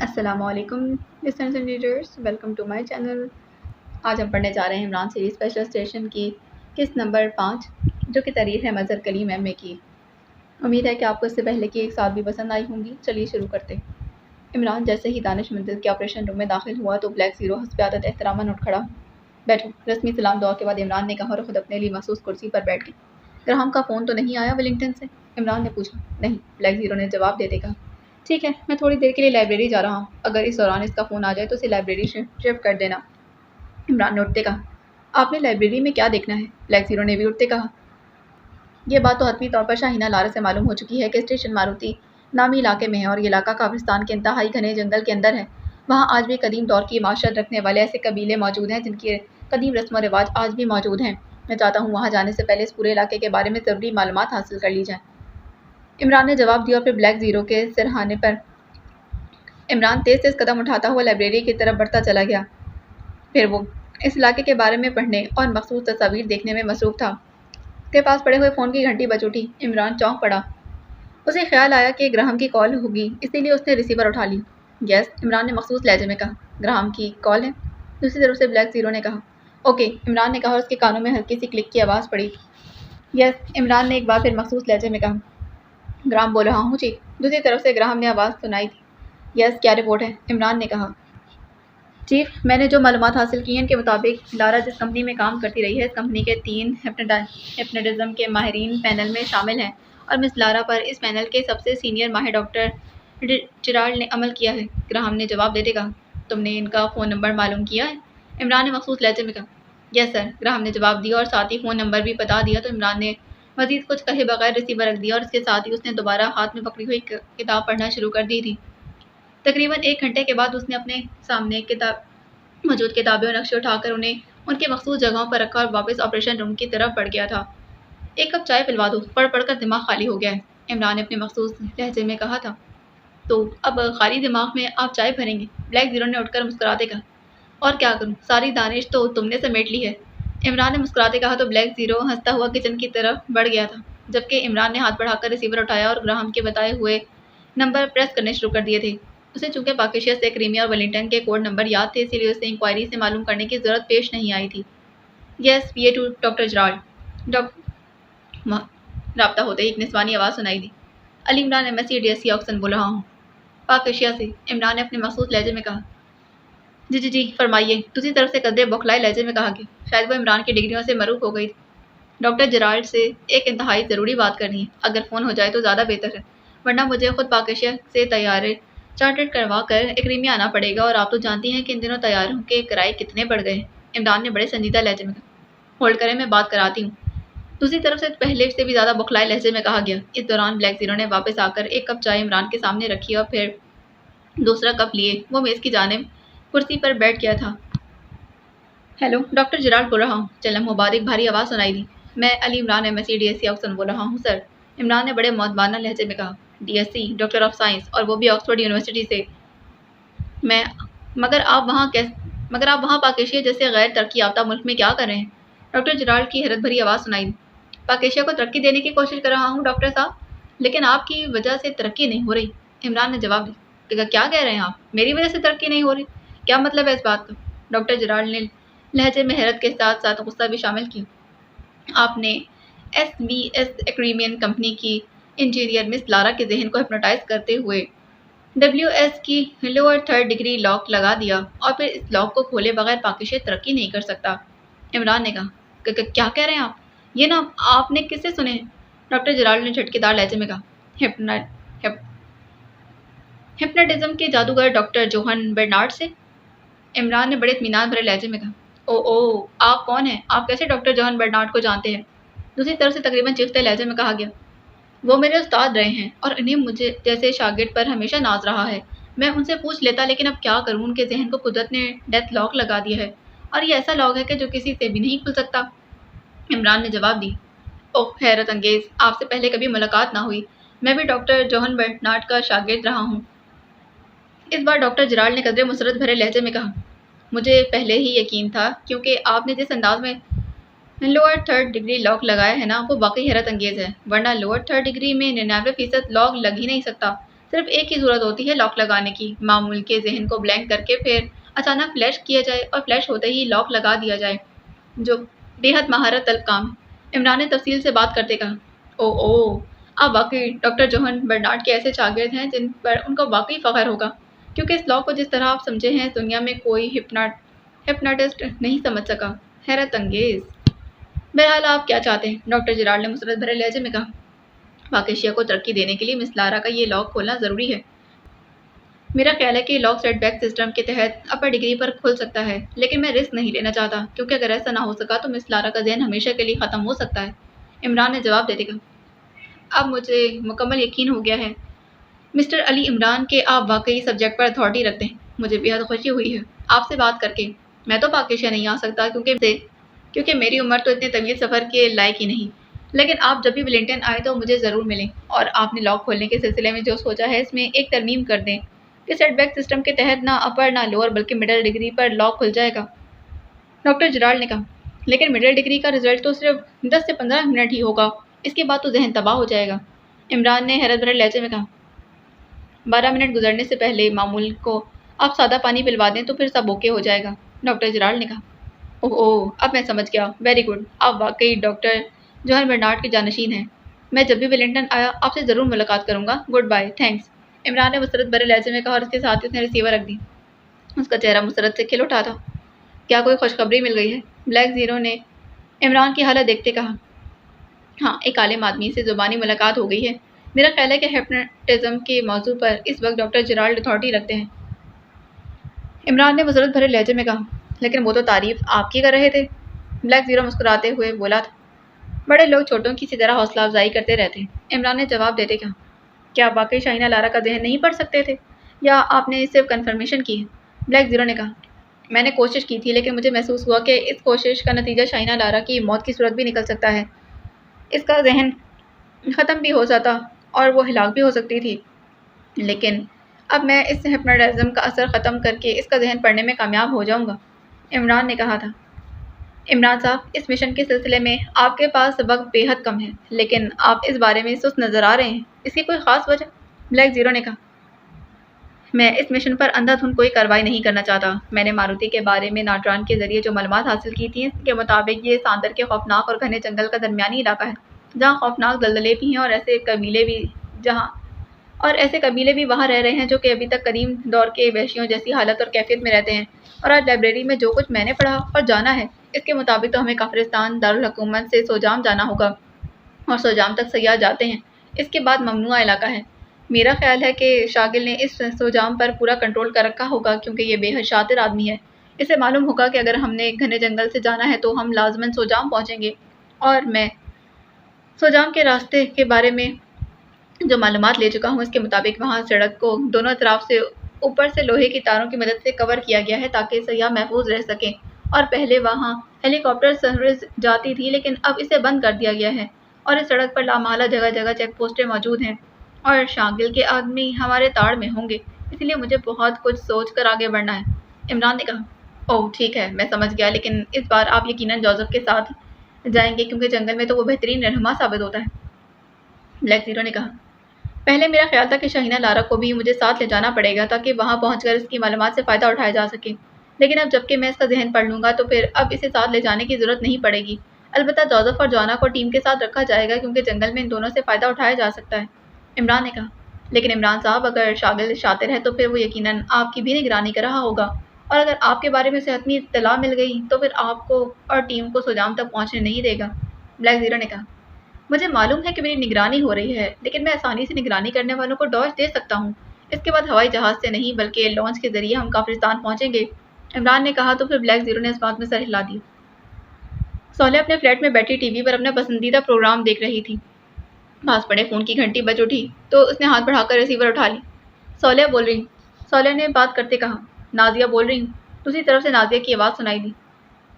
السلام علیکم listeners and readers, welcome to my channel. آج ہم پڑھنے جا رہے ہیں عمران سیریز اسپیشل اسٹیشن کی قسط نمبر 5، جو کہ تحریر ہے مظہر کلیم ایم اے کی۔ امید ہے کہ آپ کو اس سے پہلے کی ایک ساتھ بھی پسند آئی ہوں گی۔ چلیے شروع کرتے ہیں۔ عمران جیسے ہی دانش منتظر کے آپریشن روم میں داخل ہوا تو بلیک زیرو حسب عادت احتراماً اٹھ کھڑا۔ بیٹھو، رسمی سلام دعا کے بعد عمران نے کہا اور خود اپنے لیے مخصوص کرسی پر بیٹھ گئے۔ گراہم کا فون تو نہیں آیا ولنگٹن سے؟ عمران نے پوچھا۔ نہیں، بلیک زیرو نے جواب دیتے کہا۔ ٹھیک ہے، میں تھوڑی دیر کے لیے لائبریری جا رہا ہوں، اگر اس دوران اس کا فون آ جائے تو اسے لائبریری شفٹ کر دینا۔ عمران نے اٹھتے کہا۔ آپ نے لائبریری میں کیا دیکھنا ہے؟ بلیک زیرو نے بھی اٹھتے کہا۔ یہ بات تو حتمی طور پر شاہینہ لارا سے معلوم ہو چکی ہے کہ اسٹیشن ماروتی نامی علاقے میں ہے اور یہ علاقہ قبرستان کے انتہائی گھنے جنگل کے اندر ہے۔ وہاں آج بھی قدیم دور کی معاشرت رکھنے والے ایسے قبیلے موجود ہیں جن کے قدیم رسم و رواج آج بھی موجود ہیں۔ میں چاہتا ہوں وہاں جانے سے پہلے اس پورے علاقے کے بارے میں ضروری معلومات حاصل کر لی جائیں۔ عمران نے جواب دیا اور پھر بلیک زیرو کے سرہانے پر عمران تیز تیز قدم اٹھاتا ہوا لائبریری کی طرف بڑھتا چلا گیا۔ پھر وہ اس علاقے کے بارے میں پڑھنے اور مخصوص تصاویر دیکھنے میں مصروف تھا۔ اس کے پاس پڑے ہوئے فون کی گھنٹی بج اٹھی۔ عمران چونک پڑا۔ اسے خیال آیا کہ گراہم کی کال ہوگی، اسی لیے اس نے ریسیور اٹھا لی۔ یس، عمران نے مخصوص لہجے میں کہا۔ گراہم کی کال ہے؟ دوسری طرف سے بلیک زیرو نے کہا۔ اوکے، عمران نے کہا اور اس کے کانوں میں ہلکی سی کلک کی آواز پڑی۔ یس، عمران نے ایک بار پھر مخصوص لہجے میں کہا۔ گراہم بول رہا ہوں جی، دوسری طرف سے گراہم نے آواز سنائی تھی۔ یس، کیا رپورٹ ہے؟ عمران نے کہا۔ چیف، میں نے جو معلومات حاصل کی ہیں ان کے مطابق لارا جس کمپنی میں کام کرتی رہی ہے، اس کمپنی کے 3 ہپنوٹزم کے ماہرین پینل میں شامل ہیں اور مس لارا پر اس پینل کے سب سے سینئر ماہر ڈاکٹر جیرالڈ نے عمل کیا ہے۔ گراہم نے جواب دیتے کہا۔ تم نے ان کا فون نمبر معلوم کیا ہے؟ عمران نے مخصوص لہجے میں کہا۔ یس سر، گراہم نے جواب دیا اور ساتھ ہی فون نمبر بھی بتا دیا تو عمران نے مزید کچھ کہے بغیر ریسیور رکھ دیا اور اس کے ساتھ ہی اس نے دوبارہ ہاتھ میں پکڑی ہوئی کتاب پڑھنا شروع کر دی تھی۔ تقریباً 1 گھنٹے کے بعد اس نے اپنے سامنے موجود کتابیں اور نقشے اٹھا کر انہیں ان کے مخصوص جگہوں پر رکھا اور واپس آپریشن روم کی طرف بڑھ گیا تھا۔ ایک کپ چائے پلوا دو، پڑھ پڑھ کر دماغ خالی ہو گیا ہے، عمران نے اپنے مخصوص لہجے میں کہا تھا۔ تو اب خالی دماغ میں آپ چائے بھریں گے؟ بلیک زیرو نے اٹھ کر مسکراتے کہا۔ اور کیا کروں، ساری دانش تو تم نے سمیٹ لی ہے، عمران نے مسکراتے کہا تو بلیک زیرو ہنستا ہوا کچن کی طرف بڑھ گیا تھا، جبکہ عمران نے ہاتھ بڑھا کر ریسیور اٹھایا اور گراہم کے بتائے ہوئے نمبر پریس کرنے شروع کر دیے تھے۔ اسے چونکہ پاکیشیا سے کریمیا اور ولنگٹن کے کوڈ نمبر یاد تھے، اسی لیے اسے انکوائری سے معلوم کرنے کی ضرورت پیش نہیں آئی تھی۔ Yes, P A to doctor Gerald. رابطہ ہوتے ہی ایک نسوانی آواز سنائی دی۔ Ali Imran M S C D S C Oxon بول رہا ہوں، پاکیشیا سے، عمران نے اپنے مخصوص لہجے میں کہا۔ جی فرمائیے، دوسری طرف سے قدرے بوکھلائے لہجے میں کہا گیا۔ شاید وہ عمران کی ڈگریوں سے مروب ہو گئی تھی۔ ڈاکٹر جیرالڈ سے ایک انتہائی ضروری بات کرنی ہے، اگر فون ہو جائے تو زیادہ بہتر ہے، ورنہ مجھے خود پاکیشیا سے طیارے چارٹر کروا کر ایکریمیا آنا پڑے گا اور آپ تو جانتی ہیں کہ ان دنوں طیاروں کے کرائے کتنے بڑھ گئے ہیں، عمران نے بڑے سنجیدہ لہجے میں کہا۔ ہولڈ کریں، میں بات کراتی ہوں، دوسری طرف سے پہلے سے بھی زیادہ بوکھلائے لہجے میں کہا گیا۔ اس دوران بلیک زیرو نے واپس آ کر ایک کپ چائے عمران کے سامنے رکھی اور پھر دوسرا کپ لیے وہ میز کی جانب کرسی پر بیٹھ گیا تھا۔ ہیلو، ڈاکٹر جیرالڈ بول رہا ہوں، چلم مبارک بھاری آواز سنائی دی۔ میں Ali Imran M S C D S C Oxon بول رہا ہوں سر، عمران نے بڑے مؤدبانہ لہجے میں کہا۔ D S C, doctor of science, اور وہ بھی آکسفورڈ یونیورسٹی سے۔ مگر آپ وہاں پاکیشیا جیسے غیر ترقی یافتہ ملک میں کیا کر رہے ہیں؟ ڈاکٹر جیرالڈ کی حیرت بھری آواز سنائی دی۔ پاکیشیا کو ترقی دینے کی کوشش کر رہا ہوں ڈاکٹر صاحب، لیکن آپ کی وجہ سے ترقی نہیں ہو رہی، عمران نے جواب دیا۔ کیا کہہ رہے ہیں آپ؟ میری وجہ سے ترقی نہیں ہو رہی؟ کیا مطلب ہے اس بات کا؟ ڈاکٹر جیرالڈ نے لہجے میں حیرت کے ساتھ ساتھ غصہ بھی شامل کی۔ آپ نے ایس بی ایس ایکریمین کمپنی کی انجینئر مس لارا کے ذہن کو ہپنوٹائز کرتے ہوئے ڈبلیو ایس کی لوور 3rd ڈگری لاک لگا دیا اور پھر اس لاک کو کھولے بغیر پاکیشیا ترقی نہیں کر سکتا، عمران نے کہا۔ کیا کہہ رہے ہیں آپ؟ یہ نام آپ نے کس سے سنے ہیں؟ ڈاکٹر جیرالڈ نے جھٹکے دار لہجے میں کہا۔ ہپناٹزم کے جادوگر ڈاکٹر جوہن برنارڈ سے، عمران نے بڑے اطمینان بھرے لہجے میں کہا۔ او، آپ کون ہیں؟ آپ کیسے ڈاکٹر جوہن برنارڈ کو جانتے ہیں؟ دوسری طرف سے تقریباً چیختے لہجے میں کہا گیا۔ وہ میرے استاد رہے ہیں اور انہیں مجھے جیسے شاگرد پر ہمیشہ ناز رہا ہے، میں ان سے پوچھ لیتا، لیکن اب کیا کروں، ان کے ذہن کو قدرت نے ڈیتھ لاک لگا دیا ہے اور یہ ایسا لاک ہے کہ جو کسی سے بھی نہیں کھل سکتا، عمران نے جواب دی۔ اوہ، حیرت انگیز، آپ سے پہلے کبھی ملاقات نہ ہوئی، میں بھی ڈاکٹر جوہن برنارڈ کا شاگرد رہا ہوں، اس بار ڈاکٹر جیرالڈ نے قدرے مسرت بھرے لہجے میں کہا۔ مجھے پہلے ہی یقین تھا، کیونکہ آپ نے جس انداز میں لوور 3rd ڈگری لاک لگایا ہے نا، وہ واقعی حیرت انگیز ہے، ورنہ لوور 3rd ڈگری میں 99% لاک لگ ہی نہیں سکتا، صرف ایک ہی ضرورت ہوتی ہے لاک لگانے کی، معمول کے ذہن کو بلینک کر کے پھر اچانک فلیش کیا جائے اور فلیش ہوتے ہی لاک لگا دیا جائے، جو بے حد مہارت طلب کام ہے۔ عمران نے تفصیل سے بات کرتے کہا، او آپ واقعی ڈاکٹر جوہن برنارڈ کے ایسے شاگرد ہیں جن پر ان کو واقعی فخر ہوگا، کیونکہ اس لاک کو جس طرح آپ سمجھے ہیں دنیا میں کوئی ہپناٹسٹ نہیں سمجھ سکا۔ حیرت انگیز۔ بہرحال آپ کیا چاہتے ہیں؟ ڈاکٹر جیرارڈ نے مسرت بھرے لہجے میں کہا۔ واقعی شیا کو ترقی دینے کے لیے مس لارا کا یہ لاک کھولنا ضروری ہے۔ میرا خیال ہے کہ لاک سیٹ بیک سسٹم کے تحت اپر ڈگری پر کھل سکتا ہے، لیکن میں رسک نہیں لینا چاہتا، کیونکہ اگر ایسا نہ ہو سکا تو مس لارا کا ذہن ہمیشہ کے لیے ختم ہو سکتا ہے۔ عمران نے جواب دیتے کہا، اب مجھے مکمل یقین ہو گیا ہے مسٹر علی عمران کہ آپ واقعی سبجیکٹ پر اتھارٹی رکھتے ہیں۔ مجھے بے حد خوشی ہوئی ہے آپ سے بات کر کے۔ میں تو پاکیشیا نہیں آ سکتا کیونکہ میری عمر تو اتنے طویل سفر کے لائق ہی نہیں، لیکن آپ جب بھی ولنگٹن آئے تو مجھے ضرور ملیں، اور آپ نے لاک کھولنے کے سلسلے میں جو سوچا ہے اس میں ایک ترمیم کر دیں کہ سیٹ بیک سسٹم کے تحت نہ اپر نہ لوور بلکہ مڈل ڈگری پر لاک کھل جائے گا۔ ڈاکٹر جیرارڈ نے کہا، لیکن مڈل ڈگری کا رزلٹ تو صرف 10 سے 15 منٹ ہی ہوگا، اس کے بعد تو ذہن تباہ ہو جائے گا۔ عمران نے حیرت بھرے لہجے میں کہا، 12 منٹ گزرنے سے پہلے معمول کو آپ سادہ پانی پلوا دیں تو پھر سب اوکے ہو جائے گا۔ ڈاکٹر جیرارڈ نے کہا، اوہ اب میں سمجھ گیا، ویری گڈ، آپ واقعی ڈاکٹر جوہن برنارڈ کے جانشین ہیں۔ میں جب بھی ولنگٹن آیا آپ سے ضرور ملاقات کروں گا، گڈ بائے، تھینکس۔ عمران نے مسرت بھرے لہجے میں کہا اور اس کے ساتھ ہی اس نے ریسیور رکھ دی۔ اس کا چہرہ مسرت سے کھل اٹھا تھا۔ کیا کوئی خوشخبری مل گئی ہے؟ بلیک زیرو نے عمران کی حالت دیکھتے کہا، ہاں ایک عالم آدمی سے زبانی ملاقات ہو گئی ہے۔ میرا خیال ہے کہ ہپناٹزم کے موضوع پر اس وقت ڈاکٹر جیرارڈ اتھارٹی رکھتے ہیں۔ عمران نے مسرت بھرے لہجے میں کہا، لیکن وہ تو تعریف آپ کی کر رہے تھے۔ بلیک زیرو مسکراتے ہوئے بولا تھا، بڑے لوگ چھوٹوں کی اسی طرح حوصلہ افزائی کرتے رہتے ہیں۔ عمران نے جواب دیتے کہا، کیا آپ واقعی شاہینہ لارا کا ذہن نہیں پڑھ سکتے تھے، یا آپ نے صرف کنفرمیشن کی ہے؟ بلیک زیرو نے کہا، میں نے کوشش کی تھی، لیکن مجھے محسوس ہوا کہ اس کوشش کا نتیجہ شاہینہ لارا کی موت کی صورت بھی نکل سکتا ہے۔ اس کا ذہن ختم بھی ہو جاتا اور وہ ہلاک بھی ہو سکتی تھی، لیکن اب میں اس ہپناٹزم کا اثر ختم کر کے اس کا ذہن پڑھنے میں کامیاب ہو جاؤں گا۔ عمران نے کہا تھا، عمران صاحب اس مشن کے سلسلے میں آپ کے پاس وقت بے حد کم ہے، لیکن آپ اس بارے میں سست نظر آ رہے ہیں، اس کی کوئی خاص وجہ؟ بلیک زیرو نے کہا، میں اس مشن پر اندھا دھند کوئی کارروائی نہیں کرنا چاہتا۔ میں نے ماروتی کے بارے میں ناٹران کے ذریعے جو معلومات حاصل کی تھیں اس کے مطابق یہ ساندر کے خوفناک اور گھنے جنگل کا درمیانی علاقہ ہے، جہاں خوفناک دلدلے بھی ہیں اور ایسے قبیلے بھی وہاں رہ رہے ہیں جو کہ ابھی تک قدیم دور کے وحشیوں جیسی حالت اور کیفیت میں رہتے ہیں۔ اور آج لائبریری میں جو کچھ میں نے پڑھا اور جانا ہے اس کے مطابق تو ہمیں کافرستان دارالحکومت سے سوجام جانا ہوگا، اور سوجام تک سیاح جاتے ہیں، اس کے بعد ممنوعہ علاقہ ہے۔ میرا خیال ہے کہ شاگل نے اس سوجام پر پورا کنٹرول کر رکھا ہوگا، کیونکہ یہ بے حد شاطر آدمی ہے۔ اسے معلوم ہوگا کہ اگر ہم نے گھنے جنگل سے جانا ہے تو ہم لازماً سوجام پہنچیں گے، اور میں سوجام کے راستے کے بارے میں جو معلومات لے چکا ہوں اس کے مطابق وہاں سڑک کو دونوں اطراف سے اوپر سے لوہے کی تاروں کی مدد سے کور کیا گیا ہے تاکہ سیاح محفوظ رہ سکیں، اور پہلے وہاں ہیلی کاپٹر سروس جاتی تھی لیکن اب اسے بند کر دیا گیا ہے، اور اس سڑک پر لامحالہ جگہ جگہ چیک پوسٹیں موجود ہیں، اور شاگل کے آدمی ہمارے تاڑ میں ہوں گے، اس لیے مجھے بہت کچھ سوچ کر آگے بڑھنا ہے۔ عمران نے کہا، اوہ ٹھیک ہے میں سمجھ گیا، لیکن اس بار آپ یقیناً جوزف کے ساتھ جائیں گے کیونکہ جنگل میں تو وہ بہترین رہنما ثابت ہوتا ہے۔ بلیک زیرو نے کہا، پہلے میرا خیال تھا کہ شاہینہ لارا کو بھی مجھے ساتھ لے جانا پڑے گا تاکہ وہاں پہنچ کر اس کی معلومات سے فائدہ اٹھایا جا سکے، لیکن اب جب کہ میں اس کا ذہن پڑھ لوں گا تو پھر اب اسے ساتھ لے جانے کی ضرورت نہیں پڑے گی۔ البتہ جوزف اور جوانا کو ٹیم کے ساتھ رکھا جائے گا کیونکہ جنگل میں ان دونوں سے فائدہ اٹھایا جا سکتا ہے۔ عمران نے کہا، لیکن عمران صاحب اگر شاگل شاطر ہے تو پھر وہ یقیناً آپ کی بھی نگرانی کر رہا ہوگا، اور اگر آپ کے بارے میں اسے حتمی اطلاع مل گئی تو پھر آپ کو اور ٹیم کو سوجام تک پہنچنے نہیں دے گا۔ بلیک زیرو نے کہا، مجھے معلوم ہے کہ میری نگرانی ہو رہی ہے، لیکن میں آسانی سے نگرانی کرنے والوں کو ڈاج دے سکتا ہوں۔ اس کے بعد ہوائی جہاز سے نہیں بلکہ لانچ کے ذریعے ہم کافرستان پہنچیں گے۔ عمران نے کہا تو پھر بلیک زیرو نے اس بات میں سر ہلا دیا۔ صالح اپنے فلیٹ میں بیٹھی ٹی وی پر اپنا پسندیدہ پروگرام دیکھ رہی تھی۔ پاس پڑے فون کی گھنٹی بج اٹھی تو اس نے ہاتھ بڑھا کر ریسیور اٹھا لی۔ صالح بول رہی، صالح نے بات کرتے کہا، نازیہ بول رہی ہوں۔ دوسری طرف سے نازیہ کی آواز سنائی دی،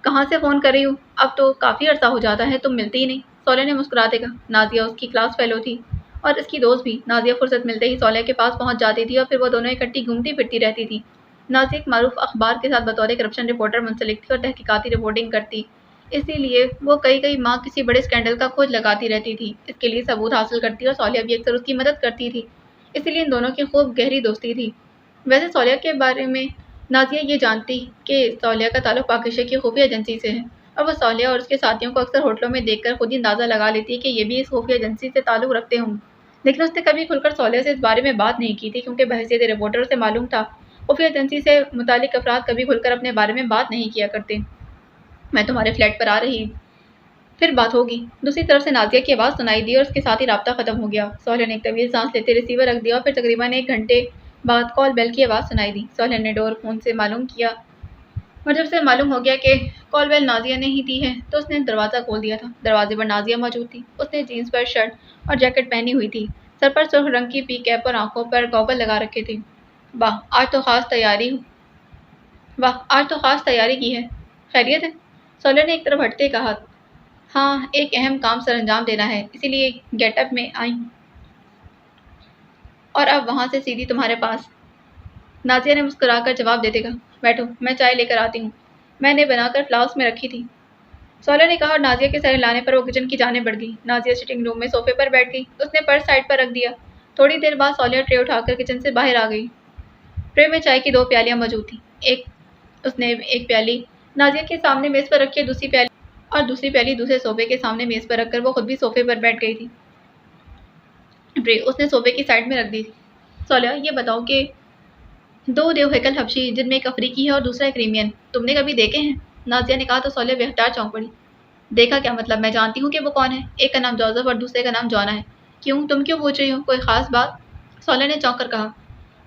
کہاں سے فون کر رہی ہوں؟ اب تو کافی عرصہ ہو جاتا ہے تم ملتی ہی نہیں۔ صالح نے مسکراتے کہا، نازیہ اس کی کلاس فیلو تھی اور اس کی دوست بھی۔ نازیہ فرصت ملتے ہی صالح کے پاس پہنچ جاتی تھی اور پھر وہ دونوں اکٹھی گھومتی پھرتی رہتی تھی۔ نازیہ ایک معروف اخبار کے ساتھ بطور کرپشن رپورٹر منسلک تھی اور تحقیقاتی رپورٹنگ کرتی، اسی لیے وہ کئی ماہ کسی بڑے اسکینڈل کا کھوج لگاتی رہتی تھی، اس کے لیے ثبوت حاصل کرتی اور صالح بھی اکثر اس کی مدد کرتی تھی۔ اسی لیے ان دونوں کی خوب گہری دوستی تھی۔ ویسے صالحہ کے بارے میں نازیہ یہ جانتی کہ صالحہ کا تعلق پاکیزہ کی خفیہ ایجنسی سے ہے، اور وہ صالحہ اور اس کے ساتھیوں کو اکثر ہوٹلوں میں دیکھ کر خود ہی اندازہ لگا لیتی کہ یہ بھی اس خفیہ ایجنسی سے تعلق رکھتے ہوں، لیکن اس نے کبھی کھل کر صالحہ سے اس بارے میں بات نہیں کی تھی، کیونکہ بحیثیت رپورٹر سے معلوم تھا خفیہ ایجنسی سے متعلق افراد کبھی کھل کر اپنے بارے میں بات نہیں کیا کرتے۔ میں تمہارے فلیٹ پر آ رہی، پھر بات ہوگی۔ دوسری طرف سے نازیہ کی آواز سنائی دی اور اس کے ساتھ ہی رابطہ ختم ہو گیا۔ صالحہ نے ایک طویل سانس لیتے ریسیور رکھ دیا اور پھر تقریباً 1 گھنٹے بعد کال بیل کی آواز سنائی دی۔ صالحہ نے ڈور فون سے معلوم کیا، اور جب اسے معلوم ہو گیا کہ کال بیل نازیہ نے ہی دی ہے تو اس نے دروازہ کھول دیا تھا۔ دروازے پر نازیہ موجود تھی۔ اس نے جینس پر شرٹ اور جیکٹ پہنی ہوئی تھی، سر پر سرخ رنگ کی پی کیپ اور آنکھوں پر گوگل لگا رکھے تھے۔ واہ آج تو خاص تیاری کی ہے، خیریت ہے؟ صالحہ نے ایک طرف ہٹتے کہا۔ ہاں ایک اہم کام سر انجام دینا ہے، اسی لیے گیٹ اپ میں آئی اور اب وہاں سے سیدھی تمہارے پاس۔ نازیہ نے مسکرا کر جواب دیتے کہا، بیٹھو میں چائے لے کر آتی ہوں، میں نے بنا کر فلاسک میں رکھی تھی۔ صالحہ نے کہا اور نازیہ کے سر ہلانے پر وہ کچن کی جانب بڑھ گئی۔ نازیہ سٹنگ روم میں صوفے پر بیٹھ گئی، اس نے پرس سائڈ پر رکھ دیا۔ تھوڑی دیر بعد صالحہ ٹرے اٹھا کر کچن سے باہر آ گئی۔ ٹرے میں چائے کی 2 پیالیاں موجود تھیں۔ اس نے ایک پیالی نازیہ کے سامنے میز پر رکھی اور دوسری پیالی دوسرے صوفے کے سامنے میز پر رکھ کر وہ خود بھی صوفے پر بیٹھ گئی تھی۔ ٹرے اس نے صوفے کی سائڈ میں رکھ دی تھی۔ صالحہ یہ بتاؤ کہ 2 دیوہیکل حبشی جن میں ایک افریقی ہے اور دوسرا ایک ریمین تم نے کبھی دیکھے ہیں؟ نازیہ نے کہا تو صالحہ بے اختیار چونک پڑی۔ دیکھا کیا مطلب؟ میں جانتی ہوں کہ وہ کون ہے، ایک کا نام جوزف اور دوسرے کا نام جونا ہے۔ کیوں تم کیوں پوچھ رہی ہو، کوئی خاص بات؟ صالحہ نے چونک کر کہا،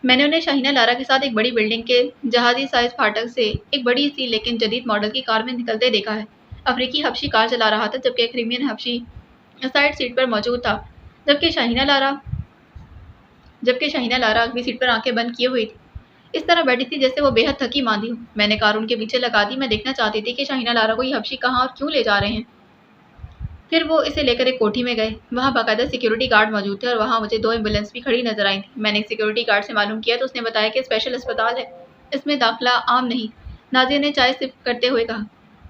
میں نے انہیں شاہینہ لارا کے ساتھ ایک بڑی بلڈنگ کے جہازی سائز پھاٹک سے ایک بڑی سی لیکن جدید ماڈل کی کار میں نکلتے دیکھا ہے۔ افریقی حبشی کار چلا رہا تھا جبکہ ایک ریمین حبشی سائڈ سیٹ پر موجود تھا، جبکہ شاہینہ لارا اگلی سیٹ پر آنکھیں بند کیے ہوئی تھی، اس طرح بیٹھی تھی جیسے وہ بے حد تھکی ماندی ہو۔ میں نے کار ان کے پیچھے لگا دی، میں دیکھنا چاہتی تھی کہ شاہینہ لارا کو یہ حبشی کہاں اور کیوں لے جا رہے ہیں۔ پھر وہ اسے لے کر ایک کوٹھی میں گئے، وہاں باقاعدہ سیکیورٹی گارڈ موجود تھے اور وہاں مجھے 2 ایمبولینس بھی کھڑی نظر آئی تھیں۔ میں نے ایک سیکیورٹی گارڈ سے معلوم کیا تو اس نے بتایا کہ اسپیشل اسپتال ہے، اس میں داخلہ عام نہیں۔ نازیہ نے چائے سپ کرتے ہوئے کہا،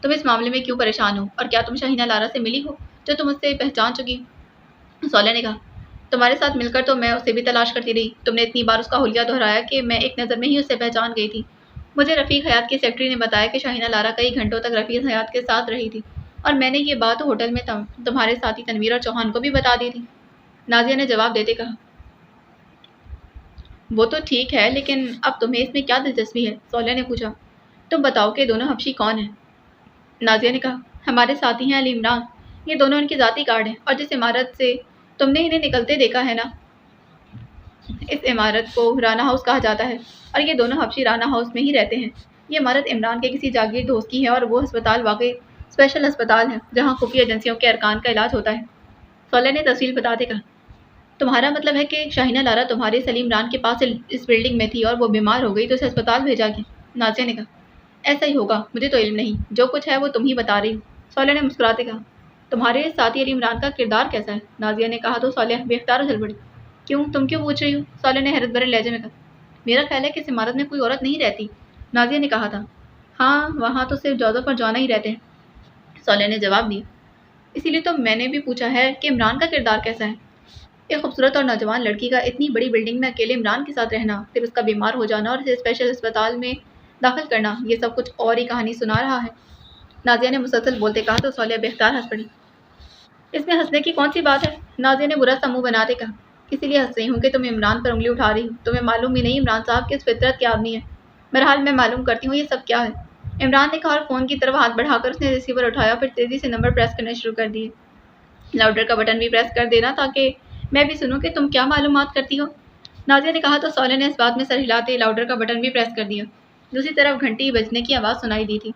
تم اس معاملے میں کیوں پریشان ہو، اور کیا تم شاہینہ لارا سے ملی ہو جو تم اس سے پہچان چکی؟ صالحہ نے کہا، تمہارے ساتھ مل کر تو میں اسے بھی تلاش کرتی رہی، تم نے اتنی بار اس کا حلیہ دہرایا کہ میں ایک نظر میں ہی اسے پہچان گئی تھی۔ مجھے رفیق حیات کی سیکرٹری نے بتایا کہ شاہینہ لارا کئی گھنٹوں تک رفیق حیات کے ساتھ رہی تھی، اور میں نے یہ بات ہوٹل میں تمہارے ساتھی تنویر اور چوہان کو بھی بتا دی تھی۔ نازیہ نے جواب دیتے کہا، وہ تو ٹھیک ہے لیکن اب تمہیں اس میں کیا دلچسپی ہے؟ صالحہ نے پوچھا، تم بتاؤ کہ دونوں حبشی کون ہیں؟ نازیہ نے کہا، ہمارے ساتھی ہیں علی عمران، یہ دونوں ان کے ذاتی گارڈ ہیں، اور جس عمارت سے تم نے انہیں نکلتے دیکھا ہے نا، اس عمارت کو رانا ہاؤس کہا جاتا ہے، اور یہ دونوں حبشی رانا ہاؤس میں ہی رہتے ہیں۔ یہ عمارت عمران کے کسی جاگیر دوست کی ہے اور وہ ہسپتال واقعی اسپیشل ہسپتال ہے جہاں خفیہ ایجنسیوں کے ارکان کا علاج ہوتا ہے۔ صالحہ نے تفصیل بتاتے کہا، تمہارا مطلب ہے کہ شاہینہ لارا تمہارے سلیم عمران کے پاس اس بلڈنگ میں تھی اور وہ بیمار ہو گئی تو اسے ہسپتال بھیجا گیا؟ نازیہ نے کہا، ایسا ہی ہوگا، مجھے تو علم نہیں، جو کچھ ہے وہ تم ہی بتا رہی ہو۔ صالحہ نے مسکراتے کہا، تمہارے ساتھی علی عمران کا کردار کیسا ہے؟ نازیہ نے کہا تو صالحہ بے اختیار اچھل پڑی۔ کیوں تم کیوں پوچھ رہی ہو؟ صالحہ نے حیرت بھرے لہجے میں کہا، میرا خیال ہے کہ اس عمارت میں کوئی عورت نہیں رہتی۔ نازیہ نے کہا تھا، ہاں وہاں تو صرف جوزف اور جونا ہی رہتے ہیں۔ صالحہ نے جواب دیا، اسی لیے تو میں نے بھی پوچھا ہے کہ عمران کا کردار کیسا ہے؟ ایک خوبصورت اور نوجوان لڑکی کا اتنی بڑی بلڈنگ میں اکیلے عمران کے ساتھ رہنا، پھر اس کا بیمار ہو جانا اور اسے اسپیشل اسپتال میں داخل کرنا، یہ سب کچھ اور ہی کہانی سنا رہا ہے۔ نازیہ نے مسلسل بولتے کہا تو صالحہ بے اختیار ہنس پڑی۔ اس میں ہنسنے کی کون سی بات ہے؟ نازیہ نے برا سا منہ بناتے کہا، اسی لیے ہنس رہی ہوں کہ تم عمران پر انگلی اٹھا رہی ہو، تمہیں معلوم بھی نہیں عمران صاحب کس فطرت کے آدمی ہیں۔ بہرحال میں معلوم کرتی ہوں یہ سب کیا ہے۔ عمران نے کہا اور فون کی طرف ہاتھ بڑھا کر اس نے ریسیور اٹھایا، پھر تیزی سے نمبر پریس کرنے شروع کر دیے۔ لاؤڈر کا بٹن بھی پریس کر دینا تاکہ میں بھی سنوں کہ تم کیا معلومات کرتی ہو۔ نازیہ نے کہا تو صالحہ نے اس بات میں سر ہلاتے لاؤڈر کا بٹن بھی پریس کر دیا۔ دوسری طرف گھنٹی بجنے کی آواز سنائی دی تھی،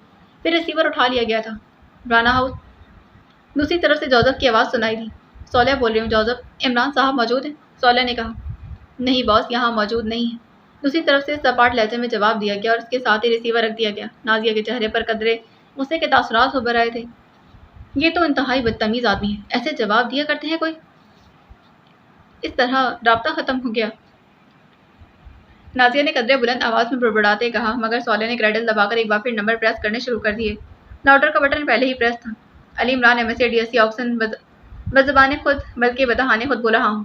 پھر ریسیور اٹھا لیا گیا تھا۔ رانا ہاؤس۔ دوسری طرف سے جوزف کی آواز سنائی دی، صالحہ بول رہی ہوں، جوزف عمران صاحب موجود ہیں؟ صالحہ نے کہا، نہیں باس، یہاں موجود نہیں ہے۔ دوسری طرف سے سپاٹ لہجے میں جواب دیا گیا اور اس کے ساتھ ہی ریسیور رکھ دیا گیا۔ نازیہ کے چہرے پر قدرے غصے کے تاثرات ابھر آئے تھے۔ یہ تو انتہائی بدتمیز آدمی ہے، ایسے جواب دیا کرتے ہیں کوئی؟ اس طرح رابطہ ختم ہو گیا؟ نازیہ نے قدرے بلند آواز میں بڑبڑاتے کہا، مگر صالحہ نے کریڈل دبا کر ایک بار پھر نمبر پریس کرنے شروع کر دیے۔ لاؤڈر کا بٹن پہلے ہی پریس تھا۔ علی عمران MSc DSc آکسن بزبان خود بلکہ بدہان خود بول رہا ہوں۔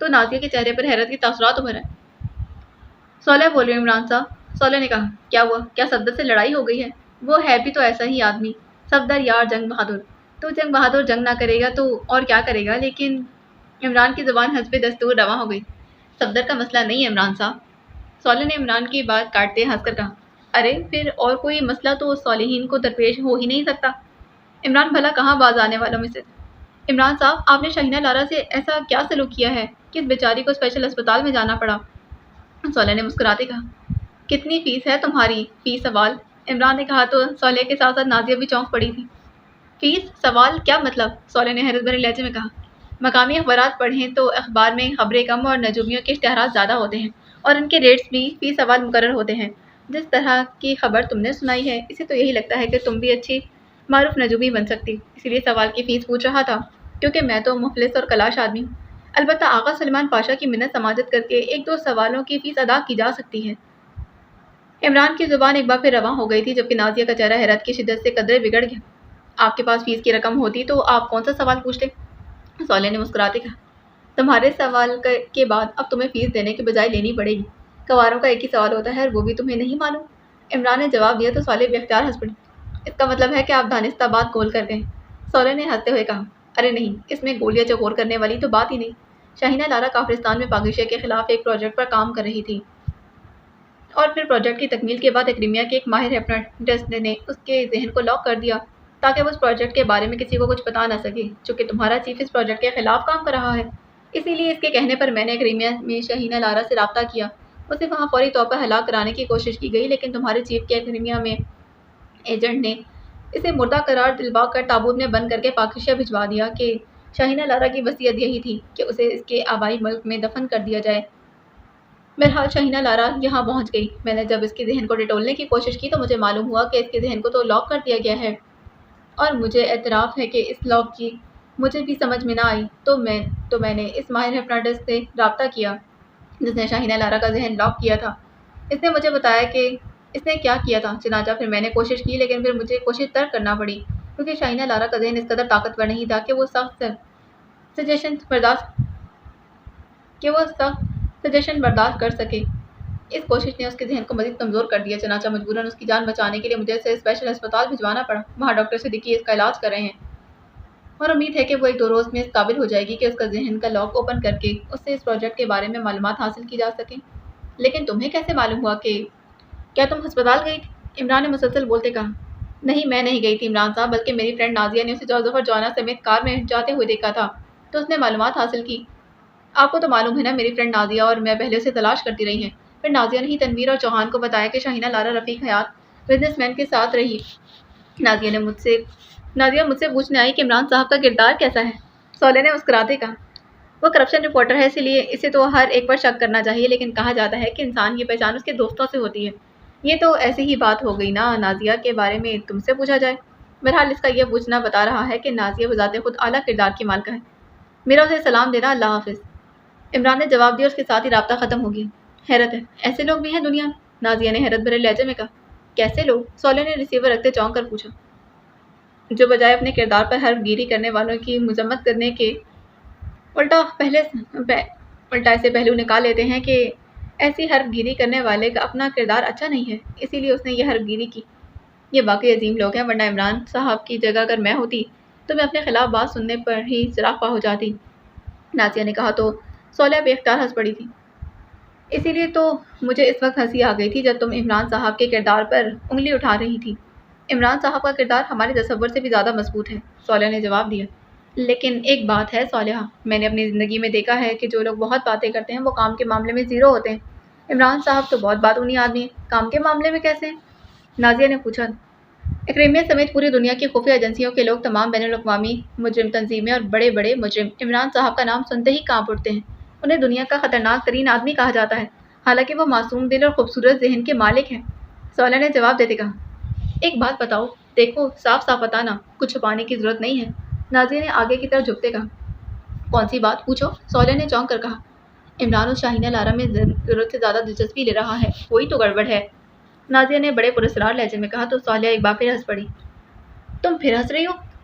تو نازیہ کے چہرے پر حیرت کی تاثرات ابھر آئے۔ صالح بول رہی ہوں عمران صاحب۔ صالح نے کہا، کیا ہوا؟ کیا صفدر سے لڑائی ہو گئی ہے؟ وہ ہے بھی تو ایسا ہی آدمی، صفدر یار جنگ بہادر۔ تو جنگ بہادر جنگ نہ کرے گا تو اور کیا کرے گا؟ لیکن عمران کی زبان حسب دستور رواں ہو گئی۔ صفدر کا مسئلہ نہیں ہے عمران صاحب۔ صالح نے عمران کی بات کاٹتے ہنس کر کہا، ارے پھر اور کوئی مسئلہ تو صالحین کو درپیش ہو ہی نہیں سکتا۔ عمران بھلا کہاں باز آنے والوں میں سے تھا۔ عمران صاحب، آپ نے شاہینہ لارا سے ایسا کیا سلوک کیا ہے کہ اس بیچاری کو اسپیشل اسپتال میں جانا پڑا؟ صالح نے مسکراتے کہا، کتنی فیس ہے تمہاری؟ فیس سوال؟ عمران نے کہا تو صالح کے ساتھ ساتھ نازیہ بھی چونک پڑی تھی۔ فیس سوال کیا مطلب؟ صالح نے حیرت بھرے لہجے میں کہا، مقامی اخبارات پڑھیں تو اخبار میں خبریں کم اور نجومیوں کے اشتہارات زیادہ ہوتے ہیں اور ان کے ریٹس بھی فی سوال مقرر ہوتے ہیں۔ جس طرح کی خبر تم نے سنائی ہے اسے تو یہی لگتا ہے کہ تم بھی اچھی معروف نجومی بن سکتی، اسی لیے سوال کی فیس پوچھ رہا تھا، کیونکہ میں تو مفلس اور کلاش آدمی ہوں۔ البتہ آغا سلیمان پاشا کی منت سماجت کر کے ایک دو سوالوں کی فیس ادا کی جا سکتی ہے۔ عمران کی زبان ایک بار پھر رواں ہو گئی تھی، جبکہ نازیہ کا چہرہ حیرت کی شدت سے قدرے بگڑ گیا۔ آپ کے پاس فیس کی رقم ہوتی تو آپ کون سا سوال پوچھتے؟ صالح نے مسکراتے کہا، تمہارے سوال کے بعد اب تمہیں فیس دینے کے بجائے لینی پڑے گی۔ کواروں کا ایک ہی سوال ہوتا ہے اور وہ بھی تمہیں نہیں معلوم؟ عمران نے جواب دیا تو صالح بے اختیار ہنس پڑی۔ اس کا مطلب ہے کہ آپ دانستہ بات گول کر گئے۔ صالح نے ہنستے ہوئے کہا، ارے نہیں، اس میں گول یا چکور کرنے والی تو بات ہی نہیں۔ شاہینہ لارا کافرستان میں پاکیزگی کے خلاف ایک پروجیکٹ پر کام کر رہی تھی اور پھر پروجیکٹ کی تکمیل کے بعد ایکڈیمیا کے ایک ماہر ہپنوٹسٹ نے اس کے ذہن کو لاک کر دیا تاکہ وہ اس پروجیکٹ کے بارے میں کسی کو کچھ بتا نہ سکے۔ چونکہ تمہارا چیف اس پروجیکٹ کے خلاف کام کر رہا ہے، اسی لیے اس کے کہنے پر میں نے ایکڈیمیا میں شاہینہ لارا سے رابطہ کیا۔ اسے وہاں فوری طور پر ہلاک کرانے کی کوشش کی گئی، لیکن تمہارے چیف کے ایکڈیمیا میں ایجنٹ نے اسے مردہ قرار دلوا کر تابوت میں بند کر کے پاکیزیا بھجوا دیا کہ شاہینہ لارا کی وصیت یہی تھی کہ اسے اس کے آبائی ملک میں دفن کر دیا جائے۔ بہرحال شاہینہ لارا یہاں پہنچ گئی۔ میں نے جب اس کے ذہن کو ٹٹولنے کی کوشش کی تو مجھے معلوم ہوا کہ اس کے ذہن کو تو لاک کر دیا گیا ہے، اور مجھے اعتراف ہے کہ اس لاک کی مجھے بھی سمجھ میں نہ آئی تو میں نے اس ماہر ہپنوٹسٹ سے رابطہ کیا جس نے شاہینہ لارا کا ذہن لاک کیا تھا۔ اس نے مجھے بتایا کہ اس نے کیا کیا تھا، چنانچہ پھر میں نے کوشش کی، لیکن پھر مجھے کوشش ترک کرنا پڑی کیونکہ شاہینہ لارا کا ذہن اس قدر طاقتور نہیں تھا کہ وہ سخت سجیشن برداشت کر سکے۔ اس کوشش نے اس کے ذہن کو مزید کمزور کر دیا، چنانچہ مجبوراً اس کی جان بچانے کے لیے مجھے اسے اسپیشل اسپتال بھجوانا پڑا۔ وہاں ڈاکٹر صدیقی اس کا علاج کر رہے ہیں اور امید ہے کہ وہ ایک دو روز میں اس قابل ہو جائے گی کہ اس کا ذہن کا لاک اوپن کر کے اس سے اس پروجیکٹ کے بارے میں معلومات حاصل کی جا سکیں۔ لیکن تمہیں کیسے معلوم ہوا کہ کیا تم ہسپتال گئی تھی؟ عمران نے مسلسل بولتے کہا، نہیں میں نہیں گئی تھی عمران صاحب، بلکہ میری فرینڈ نازیہ نے اسے جوزف اور جوانا سمیت کار میں جاتے ہوئے دیکھا تھا تو اس نے معلومات حاصل کی۔ آپ کو تو معلوم ہے نا، میری فرینڈ نازیہ اور میں پہلے سے تلاش کرتی رہی ہیں۔ پھر نازیہ نے ہی تنویر اور چوہان کو بتایا کہ شاہینہ لارا رفیق حیات بزنس مین کے ساتھ رہی۔ نازیہ مجھ سے پوچھنے آئی کہ عمران صاحب کا کردار کیسا ہے؟ صالح نے مسکراتے کہا، وہ کرپشن رپورٹر ہے، اسی لیے اسے تو ہر ایک پر شک کرنا چاہیے، لیکن کہا جاتا ہے کہ انسان کی پہچان اس کے دوستوں سے ہوتی ہے۔ یہ تو ایسی ہی بات ہو گئی نا، نازیہ کے بارے میں تم سے پوچھا جائے۔ بہرحال اس کا یہ پوچھنا بتا رہا ہے کہ نازیہ بذات خود اعلیٰ کردار کی مالکہ ہے۔ میرا اسے سلام دینا، اللہ حافظ۔ عمران نے جواب دیا اور اس کے ساتھ ہی رابطہ ختم ہو گیا۔ حیرت ہے، ایسے لوگ بھی ہیں دنیا میں؟ نازیہ نے حیرت بھرے لہجے میں کہا، کیسے لوگ؟ صالح نے ریسیور رکھتے چونک کر پوچھا، جو بجائے اپنے کردار پر حرف گیری کرنے والوں کی مذمت کرنے کے الٹا ایسے پہلو نکال لیتے ہیں کہ ایسی حرف گیری کرنے والے کا اپنا کردار اچھا نہیں ہے، اسی لیے اس نے یہ حرف گیری کی۔ یہ واقعی عظیم لوگ ہیں، ورنہ عمران صاحب کی جگہ اگر میں ہوتی تو میں اپنے خلاف بات سننے پر ہی سراپا ہو جاتی، نازیہ نے کہا تو صالح بے اختیار ہنس پڑی تھی۔ اسی لیے تو مجھے اس وقت ہنسی آ گئی تھی جب تم عمران صاحب کے کردار پر انگلی اٹھا رہی تھی۔ عمران صاحب کا کردار ہمارے تصور سے بھی زیادہ مضبوط ہے، صالح نے جواب دیا۔ لیکن ایک بات ہے صالحہ، میں نے اپنی زندگی میں دیکھا ہے کہ جو لوگ بہت باتیں کرتے ہیں وہ کام کے معاملے میں زیرو ہوتے ہیں۔ عمران صاحب تو بہت باتونی آدمی ہیں، کام کے معاملے میں کیسے ہیں؟ نازیہ نے پوچھا۔ ایکڈیمیا سمیت پوری دنیا کی خفیہ ایجنسیوں کے لوگ، تمام بین الاقوامی مجرم تنظیمیں اور بڑے بڑے مجرم عمران صاحب کا نام سنتے ہی کانپ اٹھتے ہیں۔ انہیں دنیا کا خطرناک ترین آدمی کہا جاتا ہے، حالانکہ وہ معصوم دل اور خوبصورت ذہن کے مالک ہیں۔ صالح نے جواب دیتے کہا، ایک بات بتاؤ، دیکھو صاف صاف بتانا، کچھ چھپانے کی ضرورت نہیں ہے۔ نازیہ نے آگے کی طرف جھکتے کہا، کون سی بات پوچھو؟ صالح نے چونک کر کہا، عمران اور شاہینہ لارا میں ضرورت سے زیادہ دلچسپی لے رہا ہے، کوئی تو گڑبڑ ہے۔ نازیہ نے بڑے پراسرار لہجے میں کہا تو صالحہ ایک بار پھر ہنس پڑی۔ تم پھر ہنس رہی ہو؟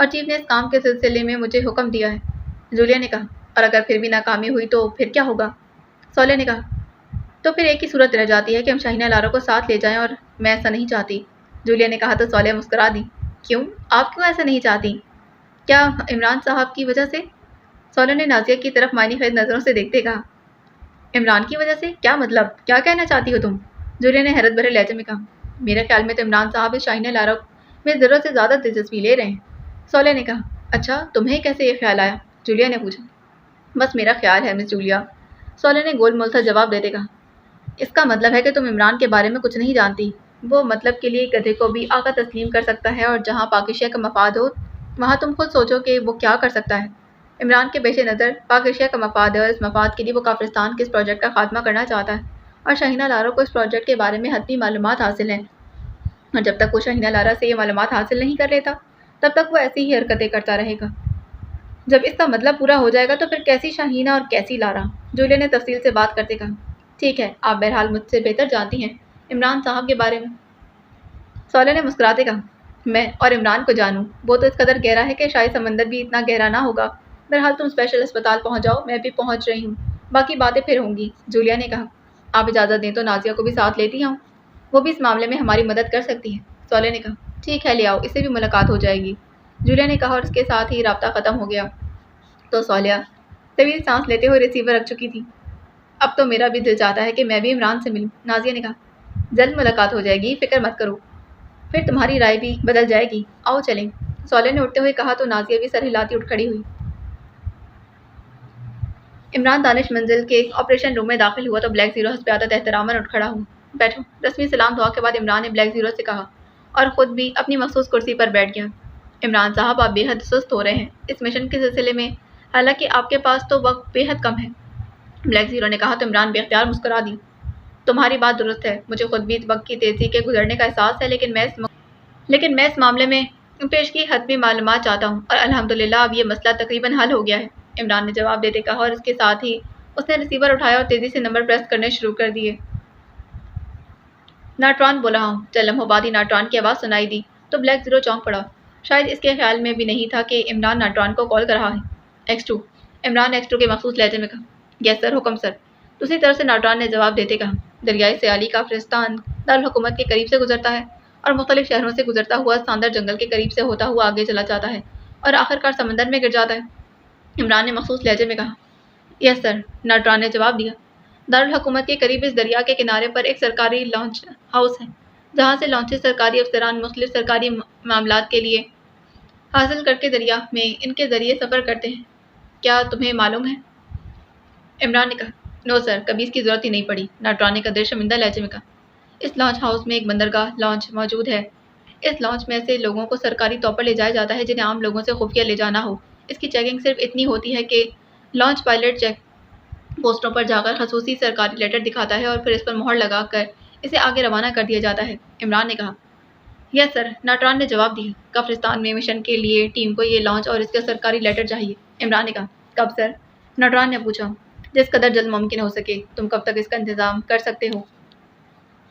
اور چیف نے اس کام کے سلسلے میں مجھے حکم دیا ہے۔ جولیا نے کہا، اور اگر پھر بھی ناکامی ہوئی تو پھر کیا ہوگا؟ صالح نے کہا، تو پھر ایک ہی صورت رہ جاتی ہے کہ ہم شاہینہ لارا کو ساتھ لے جائیں، اور میں ایسا نہیں چاہتی۔ جولیا نے کہا تو صالح مسکرا دی۔ کیوں؟ آپ کیوں ایسا نہیں چاہتی؟ کیا عمران صاحب کی وجہ سے؟ صالح نے نازیہ کی طرف معنی خیز نظروں سے دیکھتے کہا، عمران کی وجہ سے؟ کیا مطلب؟ کیا کہنا چاہتی ہو تم؟ جولیا نے حیرت بھرے لہجے میں کہا، میرے خیال میں تو عمران صاحب اس شاہینہ لارا میں ضرورت سے زیادہ دلچسپی لے رہے ہیں۔ صالح نے کہا، اچھا تمہیں کیسے یہ خیال آیا؟ جولیا نے پوچھا۔ بس میرا خیال ہے مس جولیا، صالح نے گول مول سا جواب دیتے کہا۔ اس کا مطلب ہے کہ تم عمران کے بارے میں کچھ نہیں جانتی۔ وہ مطلب کے لیے گدھے کو بھی آقا تسلیم کر سکتا ہے، اور جہاں پاکیشیا کا مفاد ہو وہاں تم خود سوچو کہ وہ کیا کر سکتا ہے۔ عمران کے پیش نظر پاکیشیا کا مفاد ہے، اور اس مفاد کے لیے وہ کافرستان کے اس پروجیکٹ کا خاتمہ کرنا چاہتا ہے، اور شاہینہ لارا کو اس پروجیکٹ کے بارے میں حتمی معلومات حاصل ہیں، اور جب تک وہ شاہینہ لارا سے یہ معلومات حاصل نہیں کر لیتا تب تک وہ ایسی ہی حرکتیں کرتا رہے گا۔ جب اس کا مطلب پورا ہو جائے گا تو پھر کیسی شاہینہ اور کیسی لارا؟ جولیا نے تفصیل سے بات کرتے کہا۔ ٹھیک ہے، آپ بہرحال مجھ سے بہتر جانتی ہیں عمران صاحب کے بارے میں۔ صالح نے مسکراتے کہا، میں اور عمران کو جانوں، وہ تو اس قدر گہرا ہے کہ شاید سمندر بھی اتنا گہرا نہ ہوگا۔ بہرحال تم اسپیشل اسپتال پہنچ جاؤ، میں بھی پہنچ رہی ہوں، باقی باتیں پھر ہوں گی۔ جولیا نے کہا، آپ اجازت دیں تو نازیہ کو بھی ساتھ لیتی ہوں، وہ بھی اس معاملے میں ہماری مدد کر سکتی ہے۔ صالح نے کہا، ٹھیک ہے، لے آؤ، اس سے بھی ملاقات ہو جائے گی۔ جولیا نے کہا، اور اس کے ساتھ ہی رابطہ ختم ہو گیا۔ تو صالح طویل سانس لیتے ہوئے ریسیور رکھ چکی تھی۔ اب تو میرا بھی دل چاہتا ہے کہ میں بھی عمران سے ملوں۔ نازیہ نے کہا، جلد ملاقات ہو جائے گی، فکر مت کرو، پھر تمہاری رائے بھی بدل جائے گی، آؤ چلیں۔ صالح نے اٹھتے ہوئے کہا تو نازیہ بھی سر ہلاتی اٹھ کھڑی ہوئی۔ عمران دانش منزل کے آپریشن روم میں داخل ہوا تو بلیک زیرو حسب عادت احتراماً اٹھ کھڑا ہوا۔ بیٹھو۔ رسمی سلام دعا کے بعد عمران نے بلیک زیرو سے کہا، اور خود بھی اپنی مخصوص کرسی پر بیٹھ گیا۔ عمران صاحب، آپ بے حد سست ہو رہے ہیں اس مشن کے سلسلے میں، حالانکہ آپ کے پاس تو وقت بے حد کم ہے۔ بلیک زیرو نے کہا تو عمران بے اختیار مسکرا دی۔ تمہاری بات درست ہے، مجھے خود بھی وقت کی تیزی کے گزرنے کا احساس ہے، لیکن میں اس معاملے میں پیشگی حتمی معلومات چاہتا ہوں، اور الحمدللہ اب یہ مسئلہ تقریباً حل ہو گیا ہے، عمران نے جواب دیتے کہا، اور اس کے ساتھ ہی اس نے ریسیور اٹھایا اور تیزی سے نمبر پریس کرنے شروع کر دیے۔ ناٹران بولا ہوں۔ چند لمحوں بعد ہی ناٹران کی آواز سنائی دی تو بلیک زیرو چونک پڑا، شاید اس کے خیال میں بھی نہیں تھا کہ عمران ناٹران کو کال کر رہا ہے۔ X2، عمران X2 کے مخصوص لہجے میں کہا۔ یس سر، حکم سر، دوسری طرف سے ناٹران نے جواب دیتے کہا۔ دریائے سیالی کافرستان دارالحکومت کے قریب سے گزرتا ہے، اور مختلف شہروں سے گزرتا ہوا ساندر جنگل کے قریب سے ہوتا ہوا آگے چلا جاتا ہے، اور آخرکار سمندر میں گر جاتا ہے۔ عمران نے مخصوص لہجے میں کہا۔ یس سر، ناٹران نے جواب دیا۔ دارالحکومت کے قریب اس دریا کے کنارے پر ایک سرکاری لانچ ہاؤس ہے، جہاں سے لانچز سرکاری افسران مختلف سرکاری معاملات کے لیے حاصل کر کے دریا میں ان کے ذریعے سفر کرتے ہیں۔ کیا تمہیں معلوم ہے؟ عمران نے کہا، نو سر، کبھی اس کی ضرورت ہی نہیں پڑی۔ ناٹران نے قدر شرمندہ لہجے میں کہا، اس لانچ ہاؤس میں ایک بندرگاہ لانچ موجود ہے۔ اس لانچ میں ایسے لوگوں کو سرکاری طور پر لے جایا جاتا ہے جنہیں عام لوگوں سے خفیہ لے جانا ہو۔ اس کی چیکنگ صرف اتنی ہوتی ہے کہ لانچ پائلٹ چیک پوسٹوں پر جا کر خصوصی سرکاری لیٹر دکھاتا ہے، اور پھر اس پر مہر لگا کر اسے آگے روانہ کر دیا جاتا ہے۔ عمران نے کہا۔ یس سر، ناٹران نے جواب دیا۔ کافرستان میں مشن کے لیے ٹیم کو یہ لانچ اور اس کا سرکاری لیٹر چاہیے۔ عمران نے کہا، کب سر؟ ناٹران نے پوچھا۔ جس قدر جلد ممکن ہو سکے۔ تم کب تک اس کا انتظام کر سکتے ہو؟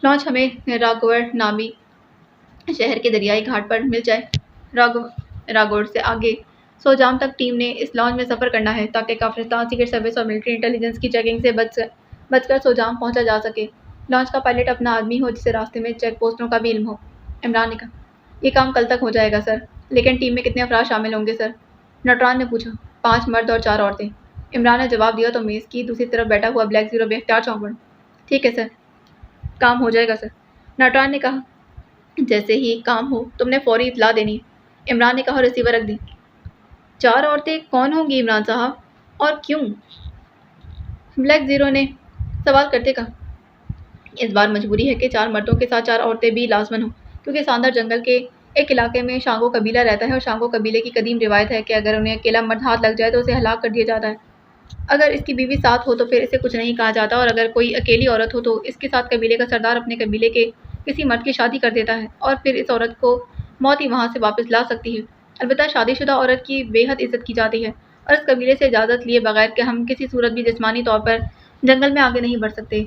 لانچ ہمیں راگور نامی شہر کے دریائی گھاٹ پر مل جائے۔ راگور سے آگے سوجام تک ٹیم نے اس لانچ میں سفر کرنا ہے، تاکہ کافرستان سیکرٹ سروس اور ملٹری انٹیلیجنس کی چیکنگ سے بچ کر سوجام پہنچا جا سکے۔ لانچ کا پائلٹ اپنا آدمی ہو جسے راستے میں چیک پوسٹوں کا بھی علم ہو۔ عمران نے کہا، یہ کام کل تک ہو جائے گا سر، لیکن ٹیم میں کتنے افراد شامل ہوں گے سر؟ ناٹران نے پوچھا۔ 5 مرد اور 4 عورتیں، عمران نے جواب دیا تو میز کی دوسری طرف بیٹھا ہوا بلیک زیرو بے اختیار چونک پڑا۔ ٹھیک ہے سر، کام ہو جائے گا سر، ناٹران نے کہا۔ جیسے ہی کام ہو تم نے فوری اطلاع دینی ہے، عمران نے کہا اور ریسیور رکھ دی۔ 4 عورتیں کون ہوں گی عمران صاحب، اور کیوں؟ بلیک زیرو نے سوال کرتے کہا۔ اس بار مجبوری ہے کہ 4 مردوں کے ساتھ 4 عورتیں بھی لازمن ہوں، کیونکہ ساندر جنگل کے ایک علاقے میں شانگو قبیلہ رہتا ہے، اور شانگو قبیلے کی قدیم روایت ہے کہ اگر انہیں اکیلا مرد ہاتھ لگ جائے تو اسے ہلاک کر دیا جاتا ہے۔ اگر اس کی بیوی ساتھ ہو تو پھر اسے کچھ نہیں کہا جاتا، اور اگر کوئی اکیلی عورت ہو تو اس کے ساتھ قبیلے کا سردار اپنے قبیلے کے کسی مرد کی شادی کر دیتا ہے، اور پھر اس عورت کو موت ہی وہاں سے واپس لا سکتی ہے۔ البتہ شادی شدہ عورت کی بے حد عزت کی جاتی ہے، اور اس قبیلے سے اجازت لیے بغیر کہ ہم کسی صورت بھی جسمانی طور پر جنگل میں آگے نہیں بڑھ سکتے،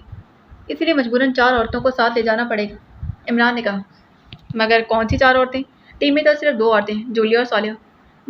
اس لیے مجبوراً 4 عورتوں کو ساتھ لے جانا پڑے گا۔ عمران نے کہا، مگر کون سی 4 عورتیں؟ ٹیم میں تو صرف 2 عورتیں ہیں، جولیا اور صالحہ۔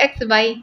XY,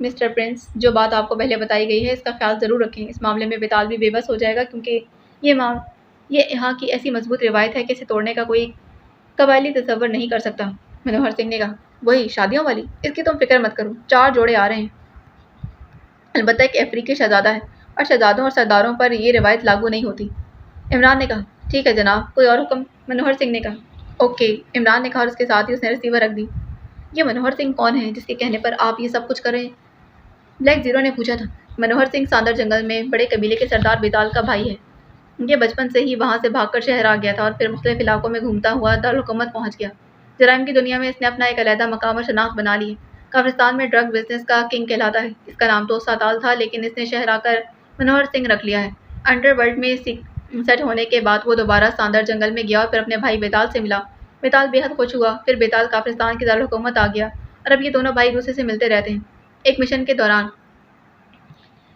مسٹر پرنس، جو بات آپ کو پہلے بتائی گئی ہے اس کا خیال ضرور رکھیں۔ اس معاملے میں بیتال بھی بے بس ہو جائے گا کیونکہ یہ یہاں کی ایسی مضبوط روایت ہے کہ اسے توڑنے کا کوئی قبائلی تصور نہیں کر سکتا۔ منوہر سنگھ نے کہا، وہی شادیوں والی؟ اس کی تم فکر مت کرو، 4 جوڑے آ رہے ہیں، البتہ ایک افریقی شہزادہ ہے، اور شہزادوں اور سرداروں پر یہ روایت لاگو نہیں ہوتی۔ عمران نے کہا، ٹھیک ہے جناب، کوئی اور حکم؟ منوہر سنگھ نے کہا، اوکے، عمران نے کہا اور اس کے ساتھ ہی اس نے ریسیور رکھ دی۔ یہ منوہر سنگھ کون ہے جس کے کہنے پر آپ یہ سب کچھ کر رہے ہیں؟ بلیک زیرو نے پوچھا تھا۔ منوہر سنگھ ساندر جنگل میں بڑے قبیلے کے سردار بیتال کا بھائی ہے۔ یہ بچپن سے ہی وہاں سے بھاگ کر شہر آ گیا تھا اور پھر مختلف علاقوں میں گھومتا ہوا دارالحکومت پہنچ گیا۔ جرائم کی دنیا میں اس نے اپنا ایک علیحدہ مقام اور شناخت بنا لی ہے۔ کافرستان میں ڈرگ بزنس کا کنگ کہلاتا ہے۔ اس کا نام تو ساتال تھا لیکن اس نے شہر آ کر منوہر سنگھ رکھ لیا ہے۔ انڈر ورلڈ میں سیٹ ہونے کے بعد وہ دوبارہ ساندر جنگل میں گیا اور پھر اپنے بھائی بیتال سے ملا۔ بیتال بے حد خوش ہوا، پھر بیتال کافرستان کی دارالحکومت آ گیا اور اب یہ دونوں بھائی ایک دوسرے سے ملتے رہتے ہیں۔ ایک مشن کے دوران